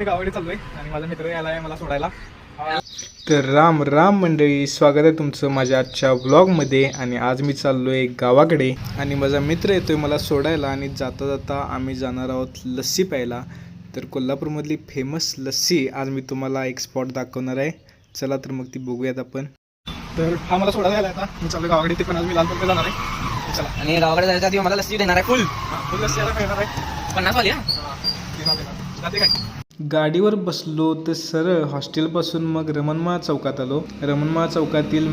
गावाकडे चाललोय आणि माझा मित्र यायला आहे मला सोडायला. तर राम राम मंडळी, स्वागत आहे तुमचं माझ्या आजच्या व्लॉगमध्ये. आणि आज मी चाललोय गावाकडे आणि माझा मित्र येतोय मला सोडायला. आणि जाता जाता आम्ही जाणार आहोत लस्सी प्यायला. तर कोल्हापूरमधली फेमस लस्सी आज मी तुम्हाला एक स्पॉट दाखवणार आहे. चला तर मग ती बघूयात आपण. तर हा मला सोडायला यायला आता मी चाललोय गावाकडे. ते पण आज मी लालपूरला जाणार आहे. चला. आणि गावाकडे जायच्या आधी मला लस्सी देणार आहे फुल फुल लस्सी यायला मिळणार आहे. 50 वाली. जाते काय गाडीवर बसलो तर सरळ हॉस्टेलपासून मग रमणमाळ चौकात आलो. रमणमाळ चौकातील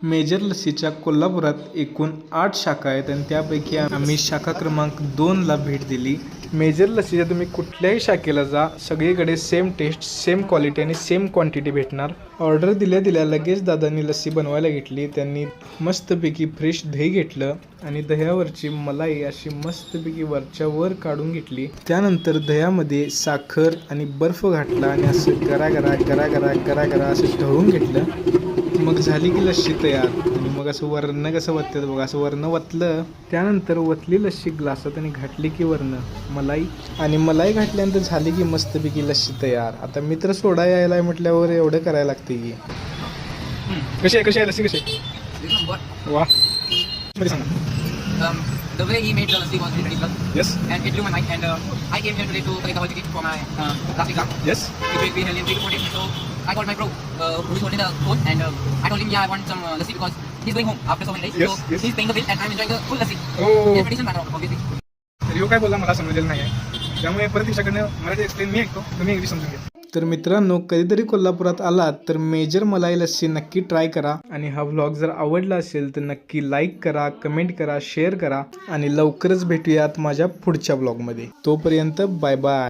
मेजर लस्सीच्या कोल्हापुरात एकूण 8 शाखा आहेत आणि त्यापैकी आम्ही शाखा क्रमांक 2ला भेट दिली. मेजर लस्सीच्या तुम्ही कुठल्याही शाखेला जा, सगळीकडे सेम टेस्ट, सेम क्वालिटी आणि सेम क्वांटिटी भेटणार. ऑर्डर दिल्या लगेच दादांनी लस्सी बनवायला घेतली. त्यांनी मस्तपैकी फ्रेश दही घेतलं आणि दह्यावरची मलाई अशी मस्तपैकी वरच्या वर काढून घेतली. त्यानंतर दह्यामध्ये साखर आणि बर्फ घातला आणि असं गरा असं ढवळून घेतलं. मग झाली की लस्सी तयार. आणि मग असं वरनं कसं वततात बघा, असं वरनं वतलं. त्यानंतर वतली लस्सी ग्लासात आणि घातली की वरनं मलाई. आणि मलाई घातल्यानंतर झाली की मस्तपैकी लस्सी तयार. आता मित्र सोडा यायला म्हटल्यावर एवढं करायला लागते की. कशी आहे लस्सी कशी आहे? वा मध्ये सांगा. The way he made the lassi was really difficult. Yes. And it blew my mind. And I came here today to collect the hall ticket for my last exam. Yes. It will be held in 3 to 4 days. So I called my bro who is holding the phone, and I told him, yeah, I want some lassi because he's going home after so many days. Yes, So yes. he's paying the bill and I'm enjoying the full lassi. Oh. It's traditional matter, obviously. तर ह्यो काय बोलला मला समजलेलं नाही आहे. त्यामुळे परत तिच्याकडनं मराठी एक्सप्लेन मी ऐकतो, तुम्ही इंग्लिश समजून घ्या. तर मित्रांनो, कधीतरी कोल्हापुरात आलात तर मेजर मलाई लस्सी नक्की ट्राय करा. आणि हा व्लॉग जर आवडला असेल तर नक्की लाईक करा, कमेंट करा, शेअर करा. आणि लवकरच भेटूयात माझ्या पुढच्या व्लॉगमध्ये. तोपर्यंत बाय बाय.